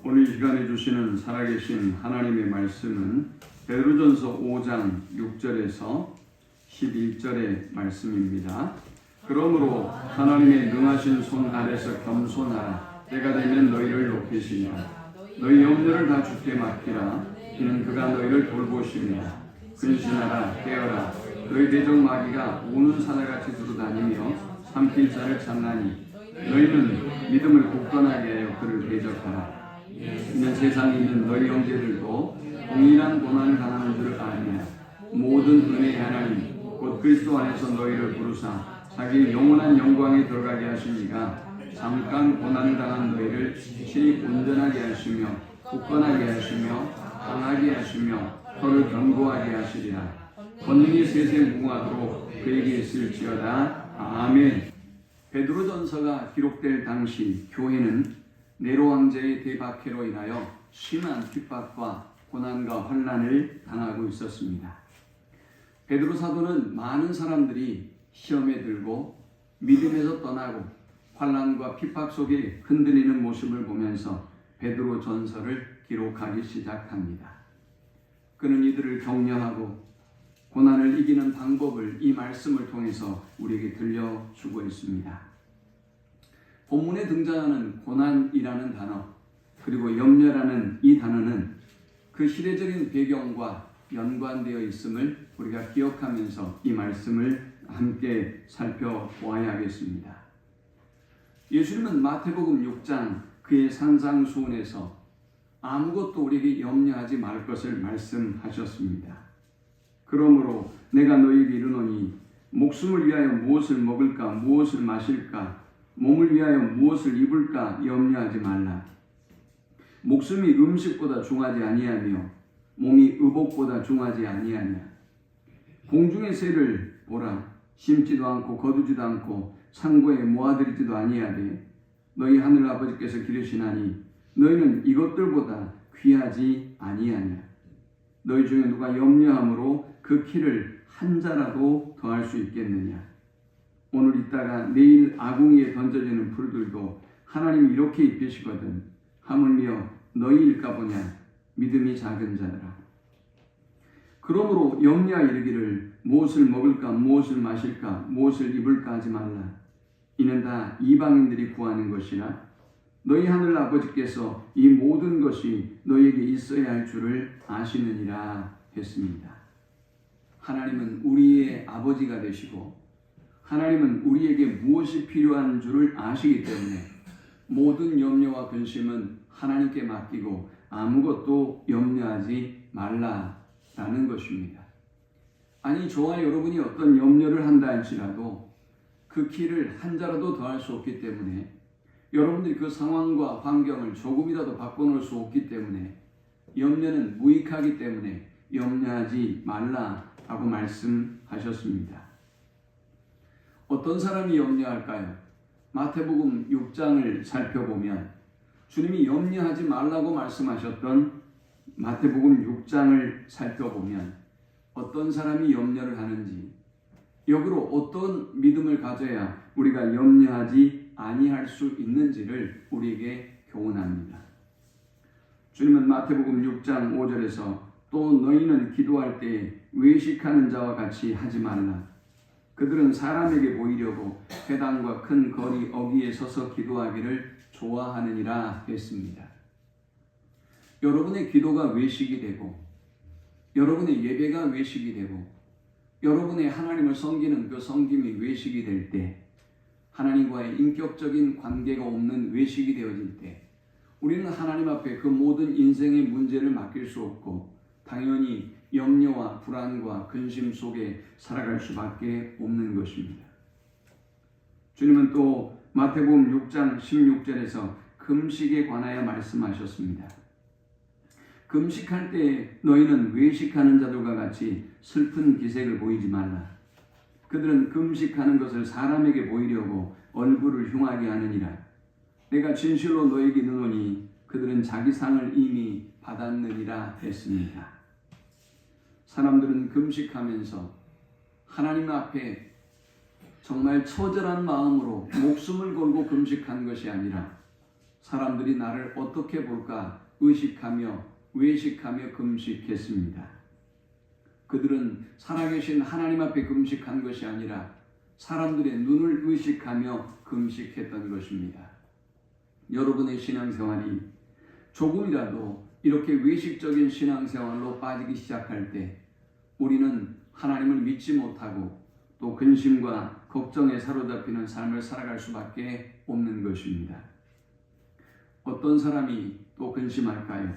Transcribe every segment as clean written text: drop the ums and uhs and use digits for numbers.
오늘 이 시간에 주시는 살아계신 하나님의 말씀은 베드로전서 5장 6절에서 11절의 말씀입니다. 그러므로 하나님의 능하신 손 아래서 겸손하라. 때가 되면 너희를 높이시리라. 너희 염려를 다 주께 맡기라. 이는 그가 너희를 돌보시리라. 근신하라. 깨어라. 너희 대적 마귀가 우는 사자같이 두루다니며 삼킬 자를 찾나니 너희는 믿음을 굳건하게 하여 그를 대적하라. 이는 세상에 있는 너희 형제들도 동일한 고난을 당하는 줄 아니냐. 모든 은혜의 하나님 곧 그리스도 안에서 너희를 부르사 자기 영원한 영광에 들어가게 하시니가 잠깐 고난을 당한 너희를 친히 온전하게 하시며 굳건하게 하시며 강하게 하시며 서로 견고하게 하시리라. 권능이 세세무궁하도록 그에게 있을지어다. 아멘. 베드로전서가 기록될 당시 교회는 네로 황제의 대박해로 인하여 심한 핍박과 고난과 환난을 당하고 있었습니다. 베드로 사도는 많은 사람들이 시험에 들고 믿음에서 떠나고 환난과 핍박 속에 흔들리는 모습을 보면서 베드로 전서를 기록하기 시작합니다. 그는 이들을 격려하고 고난을 이기는 방법을 이 말씀을 통해서 우리에게 들려주고 있습니다. 본문에 등장하는 고난이라는 단어 그리고 염려라는 이 단어는 그 시대적인 배경과 연관되어 있음을 우리가 기억하면서 이 말씀을 함께 살펴보아야 하겠습니다. 예수님은 마태복음 6장 그의 산상수훈에서 아무것도 우리에게 염려하지 말 것을 말씀하셨습니다. 그러므로 내가 너희에게 이르노니 목숨을 위하여 무엇을 먹을까 무엇을 마실까 몸을 위하여 무엇을 입을까 염려하지 말라. 목숨이 음식보다 중하지 아니하며 몸이 의복보다 중하지 아니하냐. 공중의 새를 보라. 심지도 않고 거두지도 않고 창고에 모아들이지도 아니하되 너희 하늘 아버지께서 기르시나니 너희는 이것들보다 귀하지 아니하냐. 너희 중에 누가 염려함으로 그 키를 한 자라도 더할 수 있겠느냐. 오늘 있다가 내일 아궁이에 던져지는 풀들도 하나님이 이렇게 입히시거든. 하물며 너희일까 보냐. 믿음이 작은 자들아. 그러므로 염려하 이르기를 무엇을 먹을까 무엇을 마실까 무엇을 입을까 하지 말라. 이는 다 이방인들이 구하는 것이라. 너희 하늘 아버지께서 이 모든 것이 너희에게 있어야 할 줄을 아시느니라 했습니다. 하나님은 우리의 아버지가 되시고 하나님은 우리에게 무엇이 필요한 줄을 아시기 때문에 모든 염려와 근심은 하나님께 맡기고 아무것도 염려하지 말라라는 것입니다. 아니 저와 여러분이 어떤 염려를 한다 할지라도 그 키를 한 자라도 더할 수 없기 때문에 여러분들이 그 상황과 환경을 조금이라도 바꿔놓을 수 없기 때문에 염려는 무익하기 때문에 염려하지 말라라고 말씀하셨습니다. 어떤 사람이 염려할까요? 마태복음 6장을 살펴보면 주님이 염려하지 말라고 말씀하셨던 마태복음 6장을 살펴보면 어떤 사람이 염려를 하는지 역으로 어떤 믿음을 가져야 우리가 염려하지 아니할 수 있는지를 우리에게 교훈합니다. 주님은 마태복음 6장 5절에서 또 너희는 기도할 때 외식하는 자와 같이 하지 말라. 그들은 사람에게 보이려고 회당과 큰 거리 어귀에 서서 기도하기를 좋아하느니라 했습니다. 여러분의 기도가 외식이 되고 여러분의 예배가 외식이 되고 여러분의 하나님을 섬기는 그 섬김이 외식이 될 때 하나님과의 인격적인 관계가 없는 외식이 되어질 때 우리는 하나님 앞에 그 모든 인생의 문제를 맡길 수 없고 당연히 염려와 불안과 근심 속에 살아갈 수밖에 없는 것입니다. 주님은 또 마태복음 6장 16절에서 금식에 관하여 말씀하셨습니다. 금식할 때 너희는 외식하는 자들과 같이 슬픈 기색을 보이지 말라. 그들은 금식하는 것을 사람에게 보이려고 얼굴을 흉하게 하느니라. 내가 진실로 너희에게 이르노니 그들은 자기 상을 이미 받았느니라 했습니다. 사람들은 금식하면서 하나님 앞에 정말 처절한 마음으로 목숨을 걸고 금식한 것이 아니라 사람들이 나를 어떻게 볼까 의식하며 외식하며 금식했습니다. 그들은 살아계신 하나님 앞에 금식한 것이 아니라 사람들의 눈을 의식하며 금식했던 것입니다. 여러분의 신앙생활이 조금이라도 이렇게 외식적인 신앙생활로 빠지기 시작할 때 우리는 하나님을 믿지 못하고 또 근심과 걱정에 사로잡히는 삶을 살아갈 수밖에 없는 것입니다. 어떤 사람이 또 근심할까요?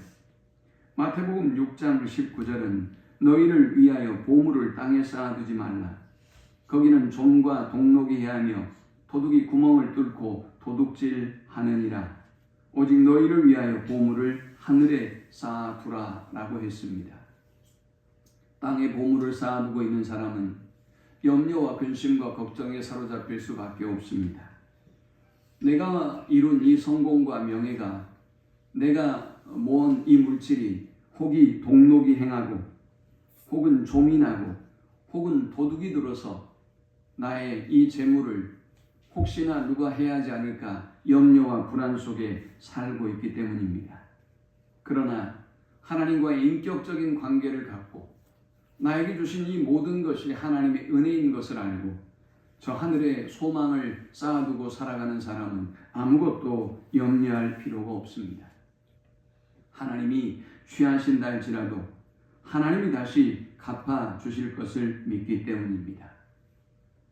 마태복음 6장 19절은 너희를 위하여 보물을 땅에 쌓아두지 말라. 거기는 좀과 동록이 해하며 도둑이 구멍을 뚫고 도둑질하느니라. 오직 너희를 위하여 보물을 하늘에 쌓아두라 라고 했습니다. 땅에 보물을 쌓아두고 있는 사람은 염려와 근심과 걱정에 사로잡힐 수밖에 없습니다. 내가 이룬 이 성공과 명예가, 내가 모은 이 물질이 혹이 동록이 행하고 혹은 좀이 나고 혹은 도둑이 들어서 나의 이 재물을 혹시나 누가 해하지 않을까 염려와 불안 속에 살고 있기 때문입니다. 그러나 하나님과의 인격적인 관계를 갖고 나에게 주신 이 모든 것이 하나님의 은혜인 것을 알고 저 하늘에 소망을 쌓아두고 살아가는 사람은 아무것도 염려할 필요가 없습니다. 하나님이 취하신다 할지라도 하나님이 다시 갚아주실 것을 믿기 때문입니다.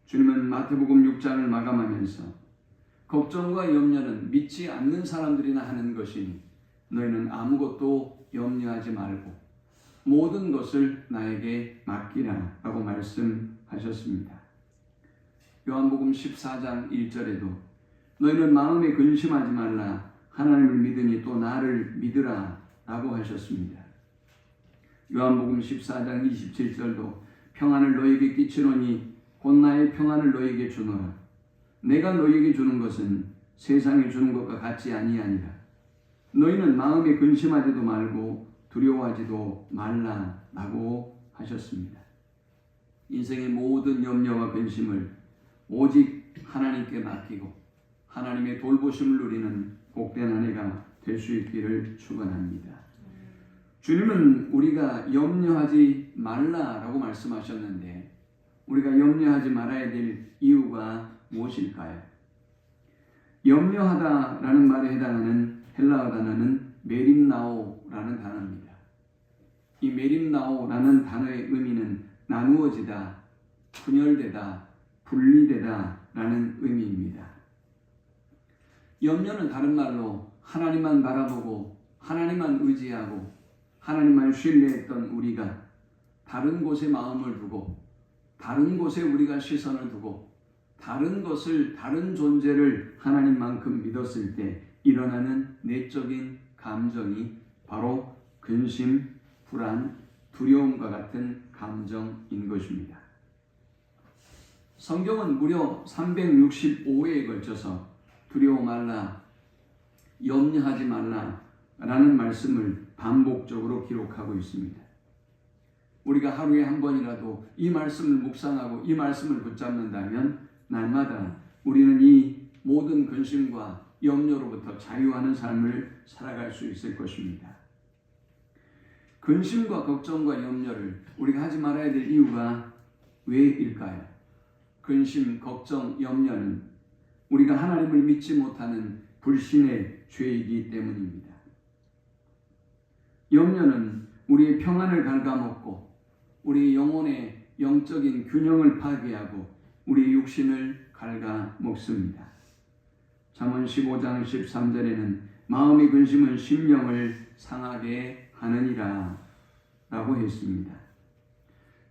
주님은 마태복음 6장을 마감하면서 걱정과 염려는 믿지 않는 사람들이나 하는 것이니 너희는 아무것도 염려하지 말고 모든 것을 나에게 맡기라 라고 말씀하셨습니다. 요한복음 14장 1절에도 너희는 마음에 근심하지 말라 하나님을 믿으니 또 나를 믿으라 라고 하셨습니다. 요한복음 14장 27절도 평안을 너희에게 끼치노니 곧 나의 평안을 너희에게 주노라. 내가 너희에게 주는 것은 세상에 주는 것과 같지 아니하니라. 너희는 마음에 근심하지도 말고 두려워하지도 말라 라고 하셨습니다. 인생의 모든 염려와 근심을 오직 하나님께 맡기고 하나님의 돌보심을 누리는 복된 한 해가 될 수 있기를 축원합니다. 주님은 우리가 염려하지 말라라고 말씀하셨는데 우리가 염려하지 말아야 될 이유가 무엇일까요? 염려하다라는 말에 해당하는 헬라어 단어는 메림나오라는 단어입니다. 이 메림나오라는 단어의 의미는 나누어지다, 분열되다, 분리되다 라는 의미입니다. 염려는 다른 말로 하나님만 바라보고 하나님만 의지하고 하나님만 신뢰했던 우리가 다른 곳에 마음을 두고 다른 곳에 우리가 시선을 두고 다른 것을, 다른 존재를 하나님만큼 믿었을 때 일어나는 내적인 감정이 바로 근심, 불안, 두려움과 같은 감정인 것입니다. 성경은 무려 365회에 걸쳐서 두려워 말라, 염려하지 말라 라는 말씀을 반복적으로 기록하고 있습니다. 우리가 하루에 한 번이라도 이 말씀을 묵상하고 이 말씀을 붙잡는다면 날마다 우리는 이 모든 근심과 염려로부터 자유하는 삶을 살아갈 수 있을 것입니다. 근심과 걱정과 염려를 우리가 하지 말아야 될 이유가 왜일까요? 근심, 걱정, 염려는 우리가 하나님을 믿지 못하는 불신의 죄이기 때문입니다. 염려는 우리의 평안을 갉아먹고 우리 영혼의 영적인 균형을 파괴하고 우리 육신을 갉아먹습니다. 잠언 15장 13절에는 마음의 근심은 심령을 상하게 하느니라 라고 했습니다.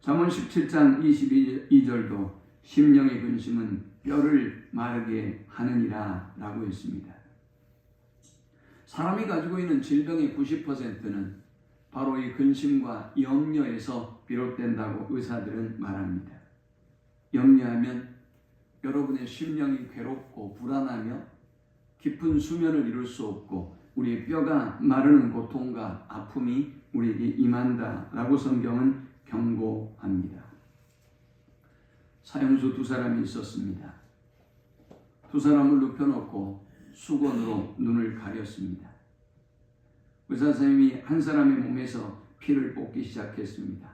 잠언 17장 22절도 심령의 근심은 뼈를 마르게 하느니라 라고 했습니다. 사람이 가지고 있는 질병의 90%는 바로 이 근심과 염려에서 비롯된다고 의사들은 말합니다. 염려하면 여러분의 심령이 괴롭고 불안하며 깊은 수면을 이룰 수 없고 우리의 뼈가 마르는 고통과 아픔이 우리에게 임한다라고 성경은 경고합니다. 사형수 두 사람이 있었습니다. 두 사람을 눕혀놓고 수건으로 눈을 가렸습니다. 의사 선생님이 한 사람의 몸에서 피를 뽑기 시작했습니다.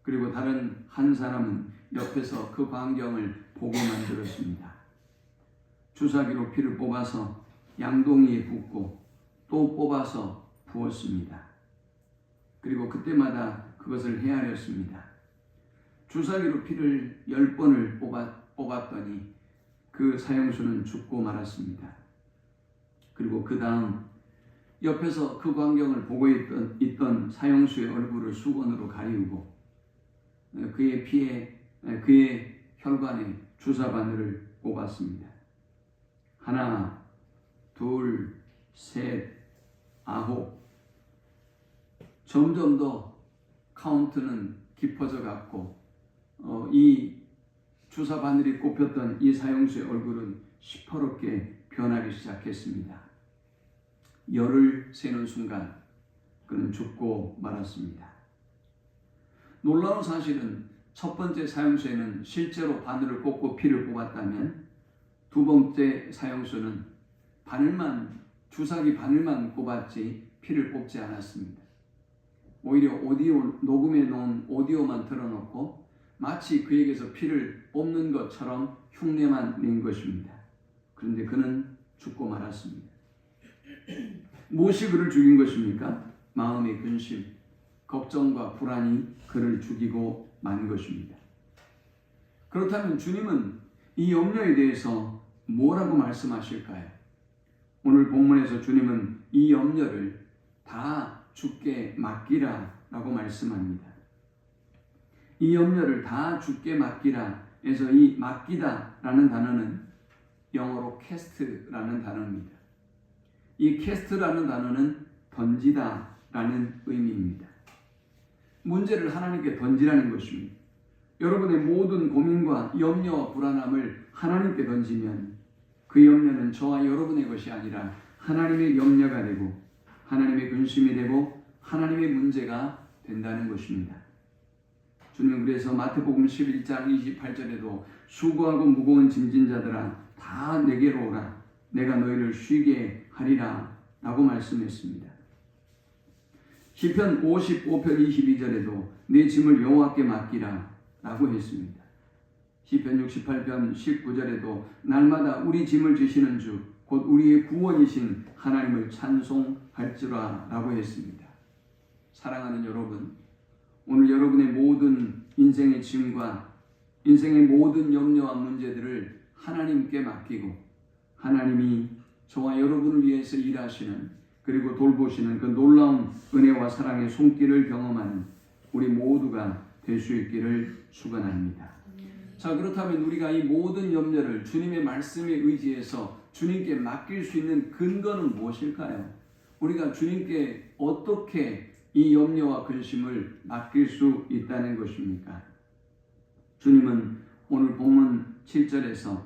그리고 다른 한 사람은 옆에서 그 광경을 보고 만들었습니다. 주사기로 피를 뽑아서 양동이에 붓고 또 뽑아서 부었습니다. 그리고 그때마다 그것을 헤아렸습니다. 주사기로 피를 10번을 뽑았더니 그 사형수는 죽고 말았습니다. 그리고 그 다음 옆에서 그 광경을 보고 있던 사형수의 얼굴을 수건으로 가리우고 그의 피에 그의 혈관에 주사바늘을 꼽았습니다. 하나, 둘, 셋, 9. 점점 더 카운트는 깊어져 갔고 이 주사바늘이 꼽혔던 이 사형수의 얼굴은 시퍼렇게 변하기 시작했습니다. 열을 세는 순간 그는 죽고 말았습니다. 놀라운 사실은 첫 번째 사형수에는 실제로 바늘을 꽂고 피를 뽑았다면 두 번째 사형수는 주사기 바늘만 꼽았지 피를 뽑지 않았습니다. 오히려 녹음해 놓은 오디오만 틀어놓고 마치 그에게서 피를 뽑는 것처럼 흉내만 낸 것입니다. 그런데 그는 죽고 말았습니다. 무엇이 그를 죽인 것입니까? 마음의 근심, 걱정과 불안이 그를 죽이고 만 것입니다. 그렇다면 주님은 이 염려에 대해서 뭐라고 말씀하실까요? 오늘 본문에서 주님은 이 염려를 다 주께 맡기라 라고 말씀합니다. 이 염려를 다 주께 맡기라 해서 이 맡기다 라는 단어는 영어로 cast라는 단어입니다. 이 cast라는 단어는 던지다 라는 의미입니다. 문제를 하나님께 던지라는 것입니다. 여러분의 모든 고민과 염려와 불안함을 하나님께 던지면 그 염려는 저와 여러분의 것이 아니라 하나님의 염려가 되고 하나님의 근심이 되고 하나님의 문제가 된다는 것입니다. 주님은 그래서 마태복음 11장 28절에도 수고하고 무거운 짐진 자들아 다 내게로 오라 내가 너희를 쉬게 하리라 라고 말씀했습니다. 시편 55편 22절에도 내 짐을 여호와께 맡기라 라고 했습니다. 시편 68편 19절에도 날마다 우리 짐을 지시는 주 곧 우리의 구원이신 하나님을 찬송할지라 라고 했습니다. 사랑하는 여러분, 오늘 여러분의 모든 인생의 짐과 인생의 모든 염려와 문제들을 하나님께 맡기고 하나님이 저와 여러분을 위해서 일하시는 그리고 돌보시는 그 놀라운 은혜와 사랑의 손길을 경험하는 우리 모두가 될 수 있기를 축원합니다. 자, 그렇다면 우리가 이 모든 염려를 주님의 말씀에 의지해서 주님께 맡길 수 있는 근거는 무엇일까요? 우리가 주님께 어떻게 이 염려와 근심을 맡길 수 있다는 것입니까? 주님은 오늘 본문 7절에서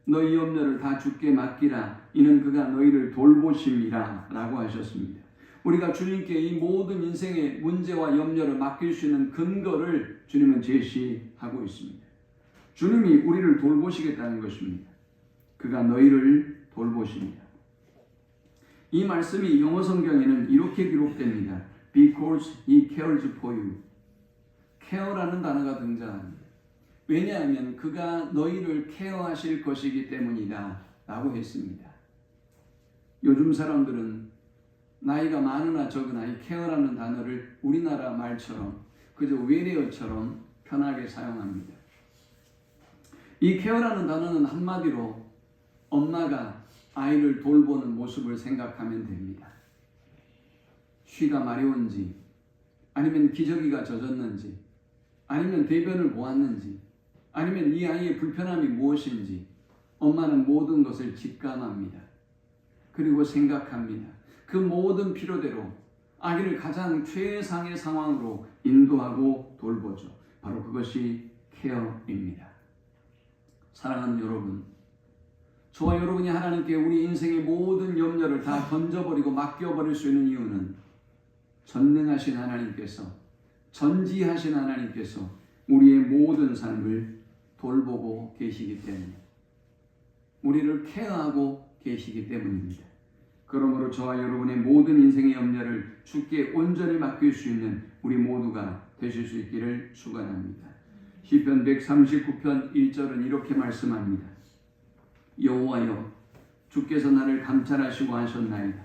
너희 염려를 다 주께 맡기라 이는 그가 너희를 돌보심이라 라고 하셨습니다. 우리가 주님께 이 모든 인생의 문제와 염려를 맡길 수 있는 근거를 주님은 제시하고 있습니다. 주님이 우리를 돌보시겠다는 것입니다. 그가 너희를 돌보십니다. 이 말씀이 영어 성경에는 이렇게 기록됩니다. Because he cares for you. care라는 단어가 등장합니다. 왜냐하면 그가 너희를 케어하실 것이기 때문이다 라고 했습니다. 요즘 사람들은 나이가 많으나 적으나 이 케어라는 단어를 우리나라 말처럼 그저 외래어처럼 편하게 사용합니다. 이 케어라는 단어는 한마디로 엄마가 아이를 돌보는 모습을 생각하면 됩니다. 쉬가 마려운지 아니면 기저귀가 젖었는지 아니면 대변을 보았는지 아니면 이 아이의 불편함이 무엇인지 엄마는 모든 것을 직감합니다. 그리고 생각합니다. 그 모든 필요대로 아기를 가장 최상의 상황으로 인도하고 돌보죠. 바로 그것이 케어입니다. 사랑하는 여러분, 저와 여러분이 하나님께 우리 인생의 모든 염려를 다 던져버리고 맡겨버릴 수 있는 이유는 전능하신 하나님께서, 전지하신 하나님께서 우리의 모든 삶을 돌보고 계시기 때문에, 우리를 케어하고 계시기 때문입니다. 그러므로 저와 여러분의 모든 인생의 염려를 주께 온전히 맡길 수 있는 우리 모두가 되실 수 있기를 축원합니다. 시편 139편 1절은 이렇게 말씀합니다. 여호와여, 주께서 나를 감찰하시고 하셨나이다.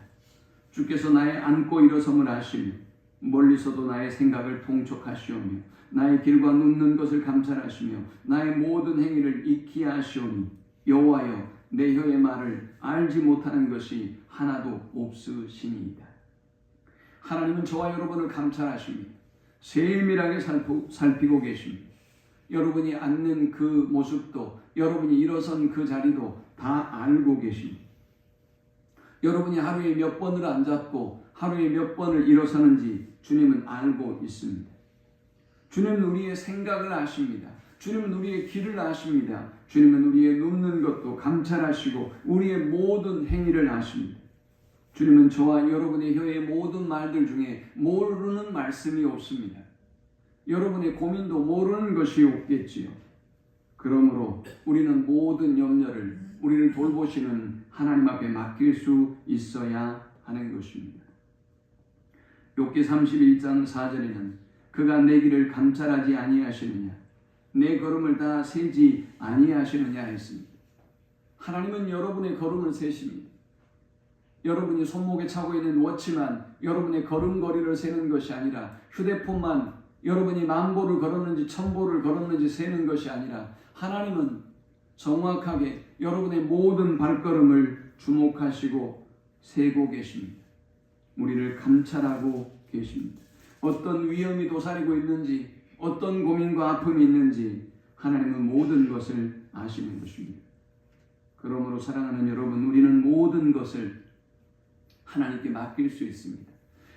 주께서 나의 앉고 일어섬을 아시며 멀리서도 나의 생각을 통촉하시오며 나의 길과 눕는 것을 감찰하시며 나의 모든 행위를 익히 아시오니 여호와여, 내 혀의 말을 알지 못하는 것이 하나도 없으시니이다. 하나님은 저와 여러분을 감찰하십니다. 세밀하게 살피고 계십니다. 여러분이 앉는 그 모습도, 여러분이 일어선 그 자리도 다 알고 계십니다. 여러분이 하루에 몇 번을 앉았고 하루에 몇 번을 일어서는지 주님은 알고 있습니다. 주님은 우리의 생각을 아십니다. 주님은 우리의 길을 아십니다. 주님은 우리의 눕는 것도 감찰하시고 우리의 모든 행위를 아십니다. 주님은 저와 여러분의 혀의 모든 말들 중에 모르는 말씀이 없습니다. 여러분의 고민도 모르는 것이 없겠지요. 그러므로 우리는 모든 염려를 우리를 돌보시는 하나님 앞에 맡길 수 있어야 하는 것입니다. 욥기 31장 4절에는 그가 내 길을 감찰하지 아니하시느냐, 내 걸음을 다 세지 아니하시느냐 했습니다. 하나님은 여러분의 걸음을 세십니다. 여러분이 손목에 차고 있는 워치만 여러분의 걸음걸이를 세는 것이 아니라, 휴대폰만 여러분이 1000보를 걸었는지 1000보를 걸었는지 세는 것이 아니라, 하나님은 정확하게 여러분의 모든 발걸음을 주목하시고 세고 계십니다. 우리를 감찰하고 계십니다. 어떤 위험이 도사리고 있는지, 어떤 고민과 아픔이 있는지 하나님은 모든 것을 아시는 것입니다. 그러므로 사랑하는 여러분, 우리는 모든 것을 하나님께 맡길 수 있습니다.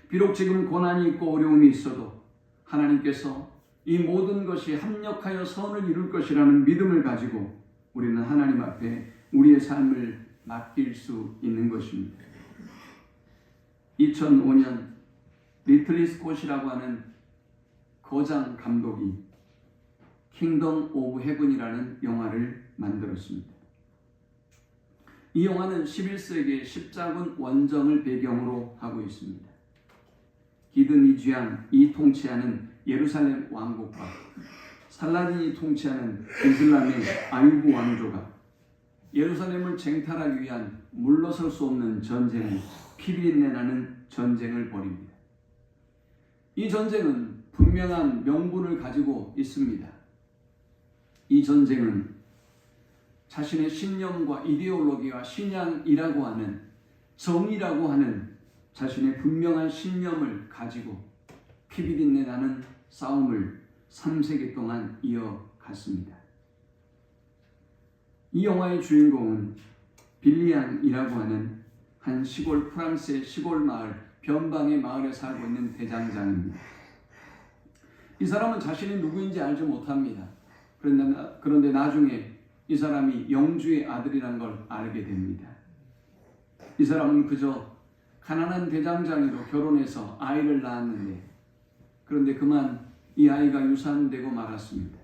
비록 지금 고난이 있고 어려움이 있어도 하나님께서 이 모든 것이 합력하여 선을 이룰 것이라는 믿음을 가지고 우리는 하나님 앞에 우리의 삶을 맡길 수 있는 것입니다. 2005년 리틀리 스콧이라고 하는 거장 감독이 킹덤 오브 헤븐이라는 영화를 만들었습니다. 이 영화는 11세기 십자군 원정을 배경으로 하고 있습니다. 기드니 쥐안이 통치하는 예루살렘 왕국과 살라딘이 통치하는 이슬람의 아유브 왕조가 예루살렘을 쟁탈하기 위한 물러설 수 없는 전쟁을, 피비린내나는 전쟁을 벌입니다. 이 전쟁은 분명한 명분을 가지고 있습니다. 이 전쟁은 자신의 신념과 이데올로기와 신앙이라고 하는, 정의라고 하는 자신의 분명한 신념을 가지고 피비린내 나는 싸움을 3세기 동안 이어갔습니다. 이 영화의 주인공은 빌리앙이라고 하는 한 시골, 프랑스의 시골 마을, 변방의 마을에 살고 있는 대장장입니다. 이 사람은 자신이 누구인지 알지 못합니다. 그런데 나중에 이 사람이 영주의 아들이란 걸 알게 됩니다. 이 사람은 그저 가난한 대장장이로 결혼해서 아이를 낳았는데, 그런데 그만 이 아이가 유산되고 말았습니다.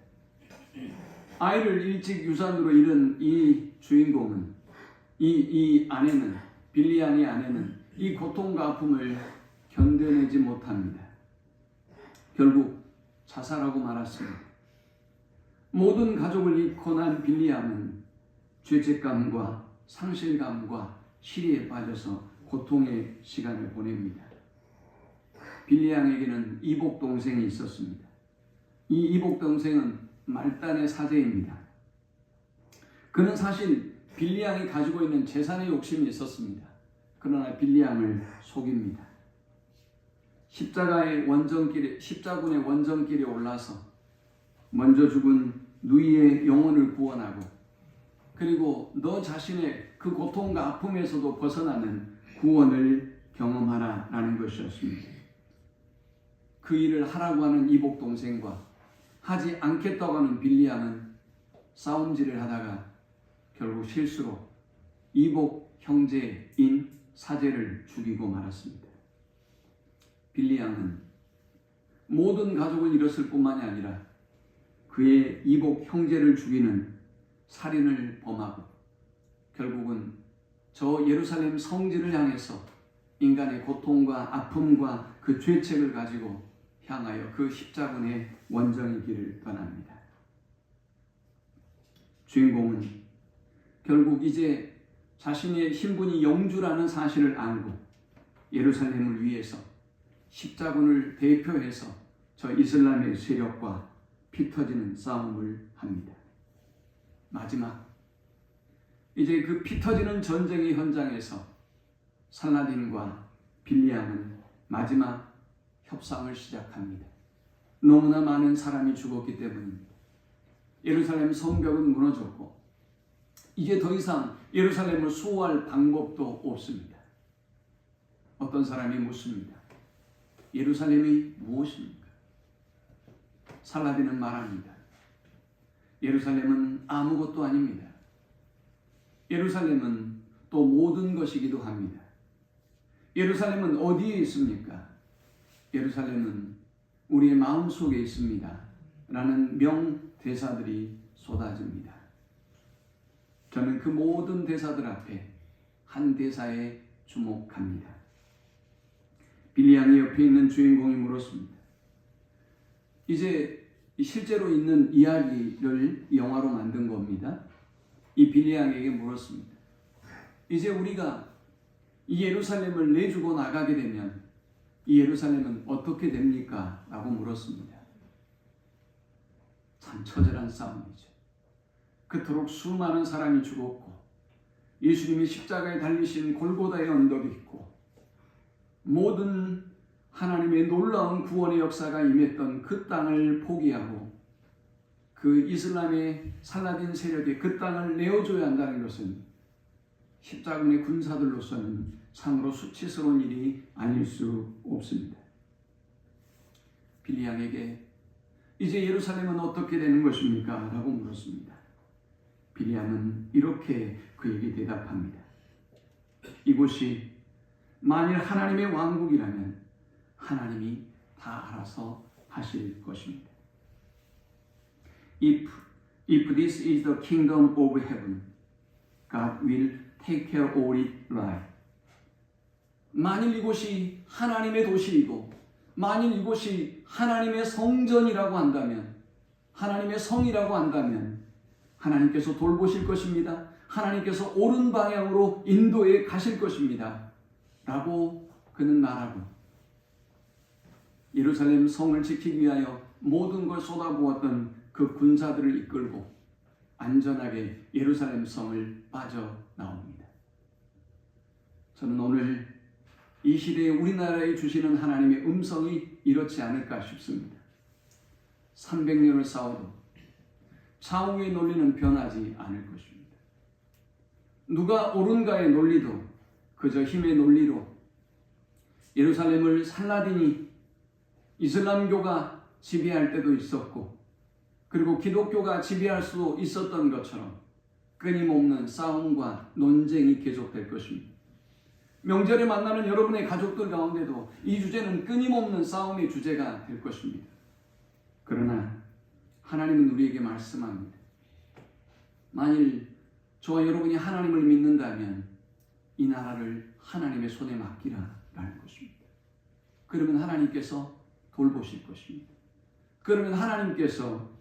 아이를 일찍 유산으로 잃은 이 주인공은, 이 아내는, 빌리안의 아내는 이 고통과 아픔을 견뎌내지 못합니다. 결국 자살하고 말았습니다. 모든 가족을 잃고 난 빌리안은 죄책감과 상실감과 시리에 빠져서 고통의 시간을 보냅니다. 빌리앙에게는 이복 동생이 있었습니다. 이 이복 동생은 말단의 사제입니다. 그는 사실 빌리앙이 가지고 있는 재산의 욕심이 있었습니다. 그러나 빌리앙을 속입니다. 십자군의 원정길에 올라서 먼저 죽은 누이의 영혼을 구원하고, 그리고 너 자신의 그 고통과 아픔에서도 벗어나는 구원을 경험하라 라는 것이었습니다. 그 일을 하라고 하는 이복 동생과 하지 않겠다고 하는 빌리앙은 싸움질을 하다가 결국 실수로 이복 형제인 사제를 죽이고 말았습니다. 빌리앙은 모든 가족을 잃었을 뿐만이 아니라 그의 이복 형제를 죽이는 살인을 범하고 결국은 저 예루살렘 성지를 향해서 인간의 고통과 아픔과 그 죄책을 가지고 향하여 그 십자군의 원정의 길을 떠납니다. 주인공은 결국 이제 자신의 신분이 영주라는 사실을 알고 예루살렘을 위해서 십자군을 대표해서 저 이슬람의 세력과 피터지는 싸움을 합니다. 마지막 이제 그 피터지는 전쟁의 현장에서 살라딘과 빌리암은 마지막 협상을 시작합니다. 너무나 많은 사람이 죽었기 때문입니다. 예루살렘 성벽은 무너졌고 이제 더 이상 예루살렘을 수호할 방법도 없습니다. 어떤 사람이 묻습니다. 예루살렘이 무엇입니까? 살라딘은 말합니다. 예루살렘은 아무것도 아닙니다. 예루살렘은 또 모든 것이기도 합니다. 예루살렘은 어디에 있습니까? 예루살렘은 우리의 마음속에 있습니다. 라는 명대사들이 쏟아집니다. 저는 그 모든 대사들 앞에 한 대사에 주목합니다. 빌리암이 옆에 있는 주인공이 물었습니다. 이제 실제로 있는 이야기를 영화로 만든 겁니다. 이 빌리암에게 물었습니다. 이제 우리가 이 예루살렘을 내주고 나가게 되면 이 예루살렘은 어떻게 됩니까? 라고 물었습니다. 참 처절한 싸움이죠. 그토록 수많은 사람이 죽었고 예수님이 십자가에 달리신 골고다의 언덕이 있고 모든 하나님의 놀라운 구원의 역사가 임했던 그 땅을 포기하고 그 이슬람의 살라딘 세력에 그 땅을 내어줘야 한다는 것은 십자군의 군사들로서는 참으로 수치스러운 일이 아닐 수 없습니다. 빌리암에게 이제 예루살렘은 어떻게 되는 것입니까? 라고 물었습니다. 빌리암은 이렇게 그에게 대답합니다. 이곳이 만일 하나님의 왕국이라면 하나님이 다 알아서 하실 것입니다. If this is the kingdom of heaven, God will take care of it right. 만일 이곳이 하나님의 도시이고 만일 이곳이 하나님의 성전이라고 한다면 하나님의 성이라고 한다면 하나님께서 돌보실 것입니다. 하나님께서 옳은 방향으로 인도해 가실 것입니다. 라고 그는 말하고 예루살렘 성을 지키기 위하여 모든 걸 쏟아부었던 그 군사들을 이끌고 안전하게 예루살렘 성을 빠져나옵니다. 저는 오늘 이 시대에 우리나라에 주시는 하나님의 음성이 이렇지 않을까 싶습니다. 300년을 싸워도 좌우의 논리는 변하지 않을 것입니다. 누가 옳은가의 논리도 그저 힘의 논리로 예루살렘을 살라딘이 이슬람교가 지배할 때도 있었고 그리고 기독교가 지배할 수도 있었던 것처럼 끊임없는 싸움과 논쟁이 계속될 것입니다. 명절에 만나는 여러분의 가족들 가운데도 이 주제는 끊임없는 싸움의 주제가 될 것입니다. 그러나 하나님은 우리에게 말씀합니다. 만일 저와 여러분이 하나님을 믿는다면 이 나라를 하나님의 손에 맡기라라는 것입니다. 그러면 하나님께서 돌보실 것입니다. 그러면 하나님께서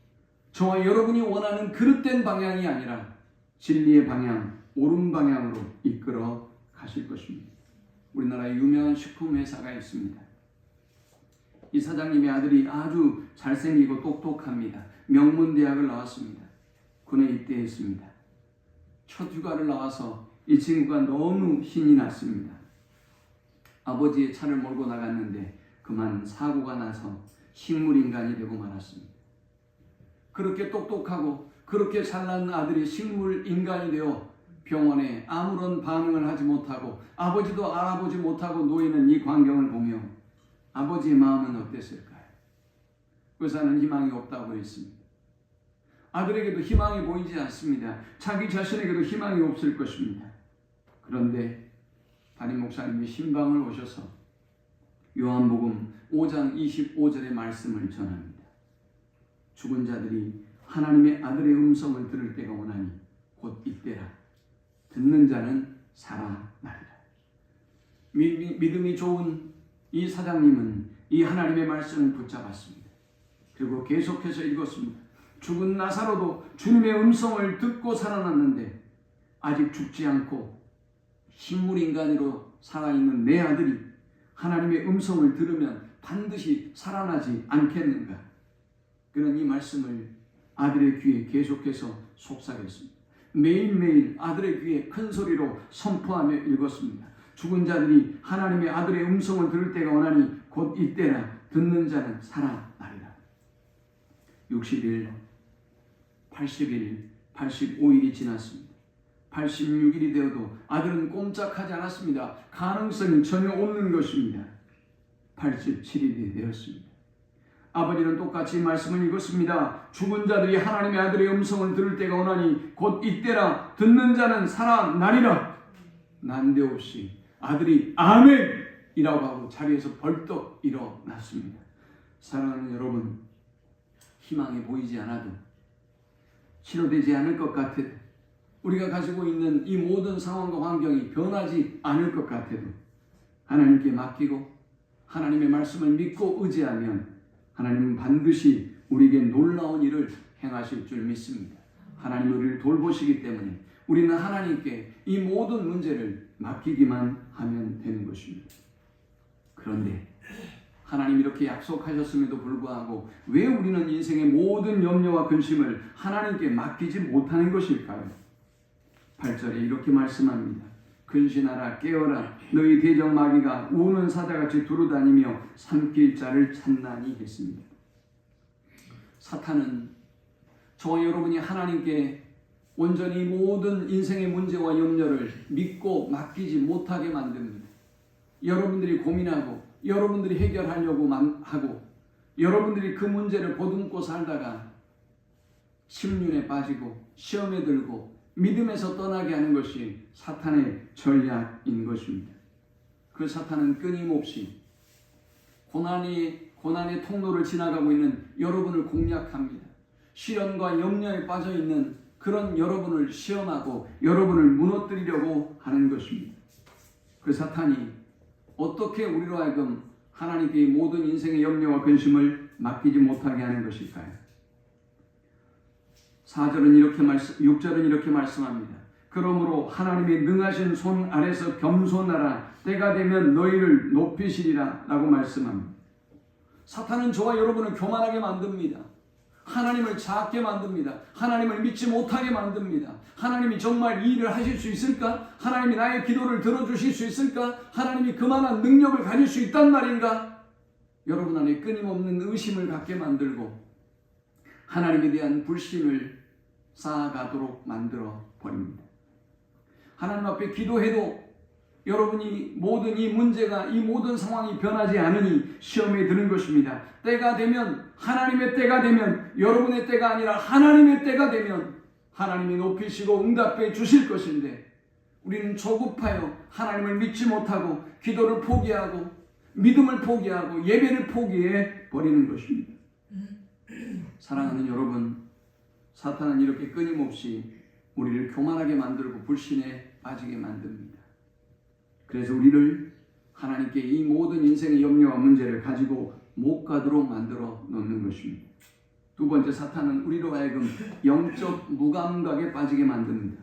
저와 여러분이 원하는 그릇된 방향이 아니라 진리의 방향, 옳은 방향으로 이끌어 가실 것입니다. 우리나라에 유명한 식품 회사가 있습니다. 이 사장님의 아들이 아주 잘생기고 똑똑합니다. 명문대학을 나왔습니다. 군에 입대했습니다. 첫 휴가를 나와서 이 친구가 너무 신이 났습니다. 아버지의 차를 몰고 나갔는데 그만 사고가 나서 식물인간이 되고 말았습니다. 그렇게 똑똑하고 그렇게 잘난 아들이 식물인간이 되어 병원에 아무런 반응을 하지 못하고 아버지도 알아보지 못하고 놓이는 이 광경을 보며 아버지의 마음은 어땠을까요? 의사는 희망이 없다고 했습니다. 아들에게도 희망이 보이지 않습니다. 자기 자신에게도 희망이 없을 것입니다. 그런데 담임 목사님이 신방을 오셔서 요한복음 5장 25절의 말씀을 전합니다. 죽은 자들이 하나님의 아들의 음성을 들을 때가 오나니 곧 이때라. 듣는 자는 살아나리라. 믿음이 좋은 이 사장님은 이 하나님의 말씀을 붙잡았습니다. 그리고 계속해서 읽었습니다. 죽은 나사로도 주님의 음성을 듣고 살아났는데 아직 죽지 않고 식물인간으로 살아있는 내 아들이 하나님의 음성을 들으면 반드시 살아나지 않겠는가? 그런 이 말씀을 아들의 귀에 계속해서 속삭였습니다. 매일매일 아들의 귀에 큰 소리로 선포하며 읽었습니다. 죽은 자들이 하나님의 아들의 음성을 들을 때가 오나니 곧 이때라. 듣는 자는 살아나리라. 60일, 80일, 85일이 지났습니다. 86일이 되어도 아들은 꼼짝하지 않았습니다. 가능성이 전혀 없는 것입니다. 87일이 되었습니다. 아버지는 똑같이 말씀을 읽었습니다. 죽은 자들이 하나님의 아들의 음성을 들을 때가 오나니 곧 이때라. 듣는 자는 살아나리라. 난데없이 아들이 아멘이라고 하고 자리에서 벌떡 일어났습니다. 사랑하는 여러분, 희망이 보이지 않아도 치료되지 않을 것 같아도 우리가 가지고 있는 이 모든 상황과 환경이 변하지 않을 것 같아도 하나님께 맡기고 하나님의 말씀을 믿고 의지하면 하나님은 반드시 우리에게 놀라운 일을 행하실 줄 믿습니다. 하나님은 우리를 돌보시기 때문에 우리는 하나님께 이 모든 문제를 맡기기만 하면 되는 것입니다. 그런데 하나님 이렇게 약속하셨음에도 불구하고 왜 우리는 인생의 모든 염려와 근심을 하나님께 맡기지 못하는 것일까요? 8절에 이렇게 말씀합니다. 근신하라 깨어라 너희 대적 마귀가 우는 사자같이 두루다니며 삼킬 자를 찾나니 했습니다. 사탄은 저와 여러분이 하나님께 온전히 모든 인생의 문제와 염려를 믿고 맡기지 못하게 만듭니다. 여러분들이 고민하고 여러분들이 해결하려고 하고 여러분들이 그 문제를 보듬고 살다가 심륜에 빠지고 시험에 들고 믿음에서 떠나게 하는 것이 사탄의 전략인 것입니다. 그 사탄은 끊임없이 고난의 통로를 지나가고 있는 여러분을 공략합니다. 시련과 염려에 빠져있는 그런 여러분을 시험하고 여러분을 무너뜨리려고 하는 것입니다. 그 사탄이 어떻게 우리로 하여금 하나님께 모든 인생의 염려와 근심을 맡기지 못하게 하는 것일까요? 6절은 이렇게 말씀합니다. 그러므로 하나님의 능하신 손 아래서 겸손하라. 때가 되면 너희를 높이시리라 라고 말씀합니다. 사탄은 저와 여러분을 교만하게 만듭니다. 하나님을 작게 만듭니다. 하나님을 믿지 못하게 만듭니다. 하나님이 정말 이 일을 하실 수 있을까? 하나님이 나의 기도를 들어주실 수 있을까? 하나님이 그만한 능력을 가질 수 있단 말인가? 여러분 안에 끊임없는 의심을 갖게 만들고 하나님에 대한 불신을 쌓아가도록 만들어 버립니다. 하나님 앞에 기도해도 여러분이 모든 이 문제가 이 모든 상황이 변하지 않으니 시험에 드는 것입니다. 때가 되면 하나님의 때가 되면 여러분의 때가 아니라 하나님의 때가 되면 하나님이 높이시고 응답해 주실 것인데 우리는 조급하여 하나님을 믿지 못하고 기도를 포기하고 믿음을 포기하고 예배를 포기해 버리는 것입니다. 사랑하는 여러분, 사탄은 이렇게 끊임없이 우리를 교만하게 만들고 불신에 빠지게 만듭니다. 그래서 우리를 하나님께 이 모든 인생의 염려와 문제를 가지고 못 가도록 만들어 놓는 것입니다. 두 번째, 사탄은 우리로 하여금 영적 무감각에 빠지게 만듭니다.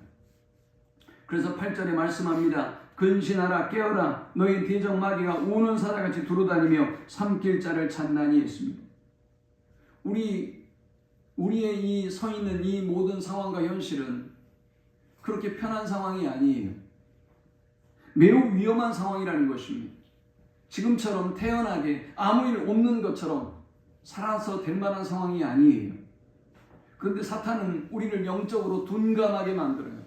그래서 8절에 말씀합니다. 근신하라 깨어라 너희 대적 마귀가 우는 사자같이 두루다니며 삼킬 자를 찾나니 했습니다. 우리의 이 서 있는 이 모든 상황과 현실은 그렇게 편한 상황이 아니에요. 매우 위험한 상황이라는 것입니다. 지금처럼 태연하게 아무 일 없는 것처럼 살아서 될 만한 상황이 아니에요. 그런데 사탄은 우리를 영적으로 둔감하게 만들어요.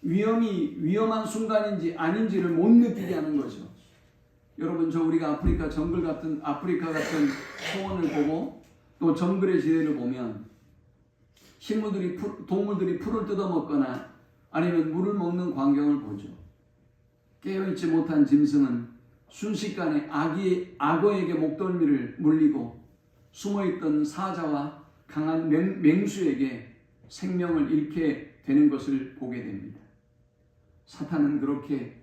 위험한 순간인지 아닌지를 못 느끼게 하는 거죠. 여러분, 우리가 아프리카 같은 소원을 보고 또 정글의 지대를 보면 동물들이 풀을 뜯어먹거나 아니면 물을 먹는 광경을 보죠. 깨어있지 못한 짐승은 순식간에 악어에게 목덜미를 물리고 숨어있던 사자와 강한 맹수에게 생명을 잃게 되는 것을 보게 됩니다. 사탄은 그렇게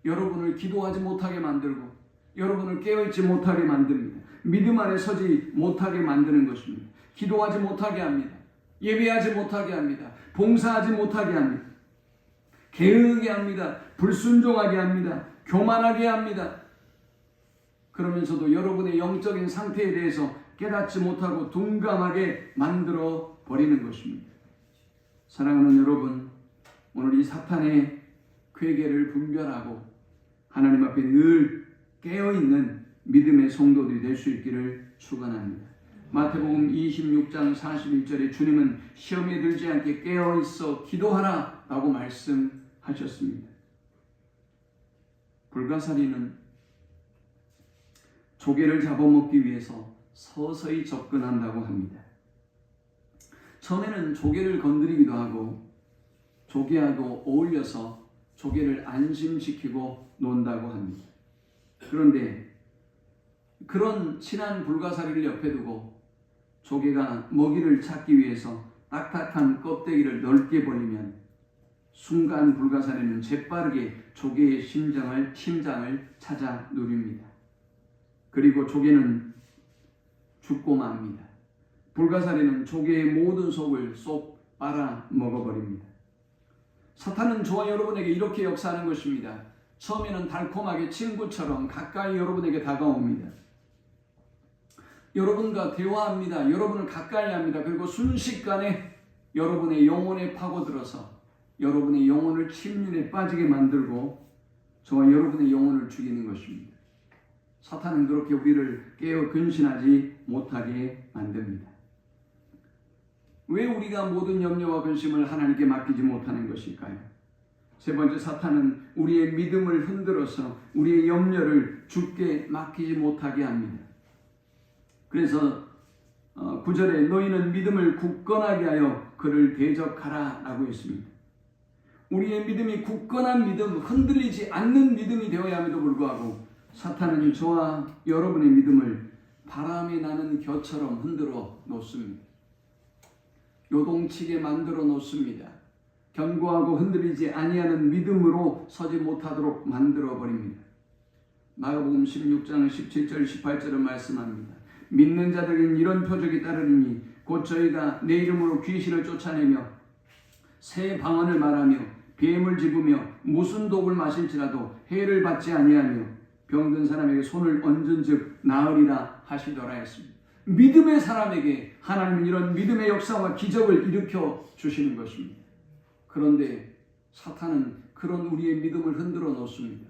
여러분을 기도하지 못하게 만들고 여러분을 깨어있지 못하게 만듭니다. 믿음 안에 서지 못하게 만드는 것입니다. 기도하지 못하게 합니다. 예배하지 못하게 합니다. 봉사하지 못하게 합니다. 게으르게 합니다. 불순종하게 합니다. 교만하게 합니다. 그러면서도 여러분의 영적인 상태에 대해서 깨닫지 못하고 둔감하게 만들어 버리는 것입니다. 사랑하는 여러분, 오늘 이 사탄의 괴계를 분별하고 하나님 앞에 늘 깨어있는 믿음의 성도들이 될 수 있기를 축원합니다. 마태복음 26장 41절에 주님은 시험에 들지 않게 깨어있어 기도하라 라고 말씀하셨습니다. 불가사리는 조개를 잡아먹기 위해서 서서히 접근한다고 합니다. 처음에는 조개를 건드리기도 하고 조개하고 어울려서 조개를 안심시키고 논다고 합니다. 그런데 그런 친한 불가사리를 옆에 두고 조개가 먹이를 찾기 위해서 딱딱한 껍데기를 넓게 벌리면 순간 불가사리는 재빠르게 조개의 심장을 찾아 누립니다. 그리고 조개는 죽고 맙니다. 불가사리는 조개의 모든 속을 쏙 빨아 먹어버립니다. 사탄은 저와 여러분에게 이렇게 역사하는 것입니다. 처음에는 달콤하게 친구처럼 가까이 여러분에게 다가옵니다. 여러분과 대화합니다. 여러분을 가까이 합니다. 그리고 순식간에 여러분의 영혼에 파고들어서 여러분의 영혼을 침륜에 빠지게 만들고 저와 여러분의 영혼을 죽이는 것입니다. 사탄은 그렇게 우리를 깨어 근신하지 못하게 만듭니다. 왜 우리가 모든 염려와 근심을 하나님께 맡기지 못하는 것일까요? 세 번째, 사탄은 우리의 믿음을 흔들어서 우리의 염려를 주께 맡기지 못하게 합니다. 그래서 9절에 너희는 믿음을 굳건하게 하여 그를 대적하라 라고 했습니다. 우리의 믿음이 굳건한 믿음, 흔들리지 않는 믿음이 되어야 함에도 불구하고 사탄은 저와 여러분의 믿음을 바람이 나는 겨처럼 흔들어 놓습니다. 요동치게 만들어 놓습니다. 견고하고 흔들리지 아니하는 믿음으로 서지 못하도록 만들어 버립니다. 마가복음 16장 17절 18절은 말씀합니다. 믿는 자들에게는 이런 표적이 따르리니 곧 저희가 내 이름으로 귀신을 쫓아내며 새 방언을 말하며 뱀을 집으며 무슨 독을 마실지라도 해를 받지 아니하며 병든 사람에게 손을 얹은즉 나으리라 하시더라 했습니다. 믿음의 사람에게 하나님은 이런 믿음의 역사와 기적을 일으켜 주시는 것입니다. 그런데 사탄은 그런 우리의 믿음을 흔들어 놓습니다.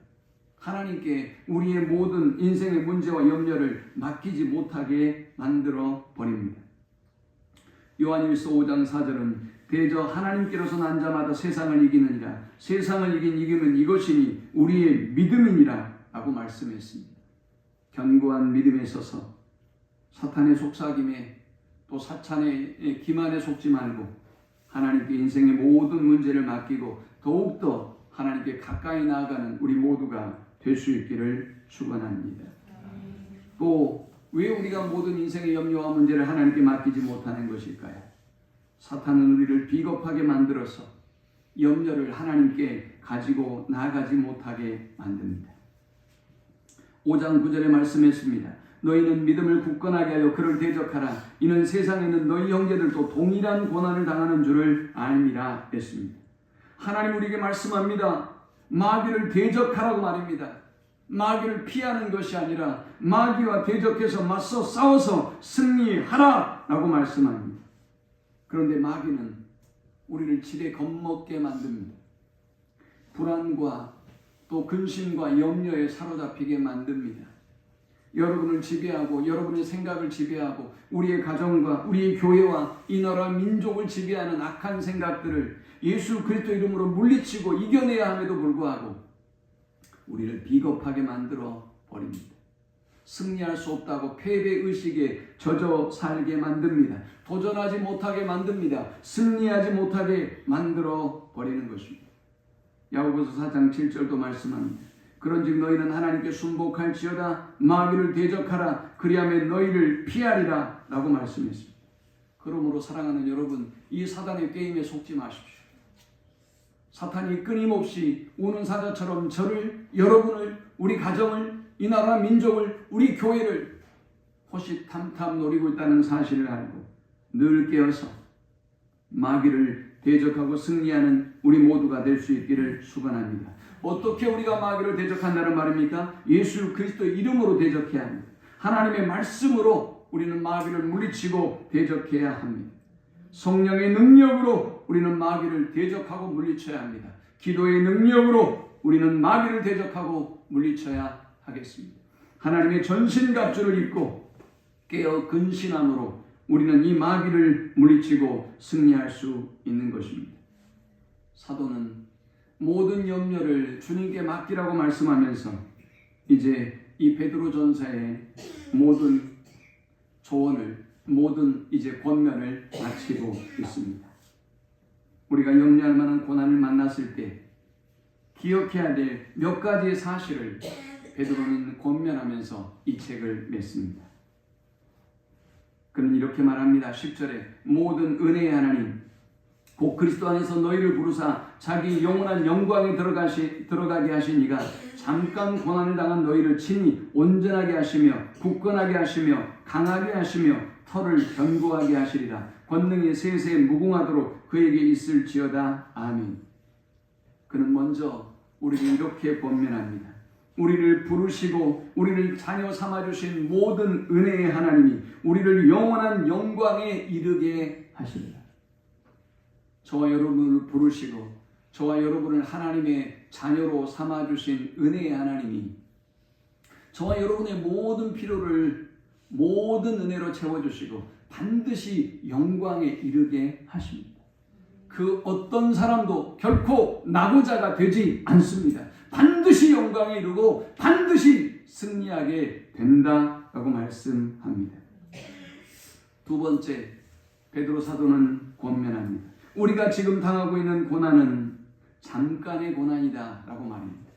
하나님께 우리의 모든 인생의 문제와 염려를 맡기지 못하게 만들어 버립니다. 요한일서 5장 4절은 대저 하나님께로서 난 자마다 세상을 이기느니라. 세상을 이긴 이김은 이것이니 우리의 믿음이니라 라고 말씀했습니다. 견고한 믿음에 서서 사탄의 속삭임에 또 사탄의 기만에 속지 말고 하나님께 인생의 모든 문제를 맡기고 더욱더 하나님께 가까이 나아가는 우리 모두가 될 수 있기를 축원합니다. 또 왜 우리가 모든 인생의 염려와 문제를 하나님께 맡기지 못하는 것일까요? 사탄은 우리를 비겁하게 만들어서 염려를 하나님께 가지고 나아가지 못하게 만듭니다. 5장 9절에 말씀했습니다. 너희는 믿음을 굳건하게 하여 그를 대적하라. 이는 세상에는 너희 형제들도 동일한 고난을 당하는 줄을 알미라 했습니다. 하나님 우리에게 말씀합니다. 마귀를 대적하라고 말입니다. 마귀를 피하는 것이 아니라 마귀와 대적해서 맞서 싸워서 승리하라 라고 말씀합니다. 그런데 마귀는 우리를 지레 겁먹게 만듭니다. 불안과 또 근심과 염려에 사로잡히게 만듭니다. 여러분을 지배하고 여러분의 생각을 지배하고 우리의 가정과 우리의 교회와 이 나라 민족을 지배하는 악한 생각들을 예수 그리스도 이름으로 물리치고 이겨내야 함에도 불구하고 우리를 비겁하게 만들어 버립니다. 승리할 수 없다고 패배의식에 젖어 살게 만듭니다. 도전하지 못하게 만듭니다. 승리하지 못하게 만들어 버리는 것입니다. 야고보서 4장 7절도 말씀합니다. 그런즉 너희는 하나님께 순복할지어다 마귀를 대적하라 그리하면 너희를 피하리라 라고 말씀했습니다. 그러므로 사랑하는 여러분, 이 사단의 게임에 속지 마십시오. 사탄이 끊임없이 우는 사자처럼 저를, 여러분을, 우리 가정을, 이 나라 민족을, 우리 교회를 호시탐탐 노리고 있다는 사실을 알고 늘 깨어서 마귀를 대적하고 승리하는 우리 모두가 될 수 있기를 축원합니다. 어떻게 우리가 마귀를 대적한다는 말입니까? 예수 그리스도의 이름으로 대적해야 합니다. 하나님의 말씀으로 우리는 마귀를 물리치고 대적해야 합니다. 성령의 능력으로 우리는 마귀를 대적하고 물리쳐야 합니다. 기도의 능력으로 우리는 마귀를 대적하고 물리쳐야 하겠습니다. 하나님의 전신갑주를 입고 깨어 근신함으로 우리는 이 마귀를 물리치고 승리할 수 있는 것입니다. 사도는 모든 염려를 주님께 맡기라고 말씀하면서 이제 이 베드로 전서의 모든 조언을, 모든 이제 권면을 마치고 있습니다. 우리가 염려할 만한 고난을 만났을 때 기억해야 될 몇 가지의 사실을 베드로는 권면하면서 이 책을 맺습니다. 그는 이렇게 말합니다. 10절에 모든 은혜의 하나님 곧 그리스도 안에서 너희를 부르사 자기 영원한 영광에 들어가게 하신 이가 잠깐 고난을 당한 너희를 친히 온전하게 하시며 굳건하게 하시며 강하게 하시며 터를 견고하게 하시리라. 권능이 세세 무궁하도록 그에게 있을지어다. 아멘. 그는 먼저 우리를 이렇게 권면합니다. 우리를 부르시고 우리를 자녀 삼아주신 모든 은혜의 하나님이 우리를 영원한 영광에 이르게 하시리라. 저와 여러분을 부르시고 저와 여러분을 하나님의 자녀로 삼아주신 은혜의 하나님이 저와 여러분의 모든 필요를 모든 은혜로 채워주시고 반드시 영광에 이르게 하십니다. 그 어떤 사람도 결코 낙오자가 되지 않습니다. 반드시 영광에 이르고 반드시 승리하게 된다라고 말씀합니다. 두 번째, 베드로 사도는 권면합니다. 우리가 지금 당하고 있는 고난은 잠깐의 고난이다 라고 말합니다.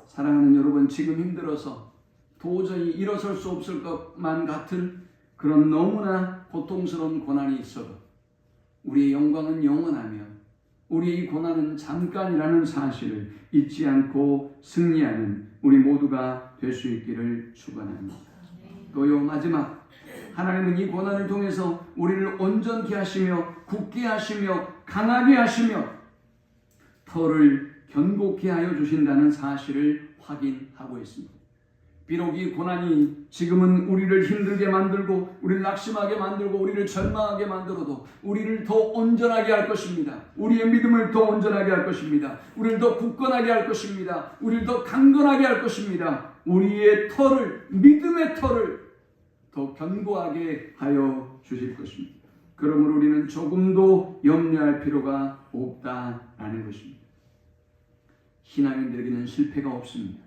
사랑하는 여러분, 지금 힘들어서 도저히 일어설 수 없을 것만 같은 그런 너무나 고통스러운 고난이 있어도 우리의 영광은 영원하며 우리의 고난은 잠깐이라는 사실을 잊지 않고 승리하는 우리 모두가 될 수 있기를 축원합니다. 또요, 마지막, 하나님은 이 고난을 통해서 우리를 온전케 하시며 굳게 하시며 강하게 하시며 터를 견고케 하여 주신다는 사실을 확인하고 있습니다. 비록 이 고난이 지금은 우리를 힘들게 만들고 우리를 낙심하게 만들고 우리를 절망하게 만들어도 우리를 더 온전하게 할 것입니다. 우리의 믿음을 더 온전하게 할 것입니다. 우리를 더 굳건하게 할 것입니다. 우리를 더 강건하게 할 것입니다. 우리의 터를, 믿음의 터를 더 견고하게 하여 주실 것입니다. 그러므로 우리는 조금도 염려할 필요가 없다라는 것입니다. 신앙인들에게는 실패가 없습니다.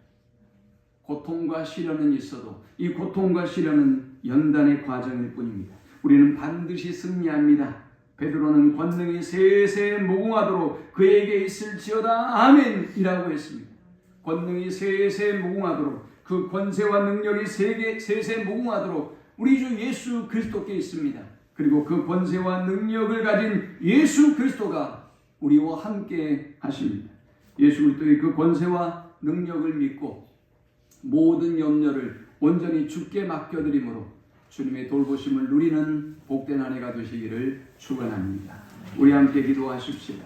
고통과 시련은 있어도 이 고통과 시련은 연단의 과정일 뿐입니다. 우리는 반드시 승리합니다. 베드로는 권능이 세세 무궁하도록 그에게 있을지어다. 아멘이라고 했습니다. 권능이 세세 무궁하도록, 그 권세와 능력이 세세 무궁하도록 우리 주 예수 그리스도께 있습니다. 그리고 그 권세와 능력을 가진 예수 그리스도가 우리와 함께 하십니다. 예수 그리스도의 그 권세와 능력을 믿고 모든 염려를 온전히 주께 맡겨드림으로 주님의 돌보심을 누리는 복된 한 해가 되시기를 축원합니다. 우리 함께 기도하십시다.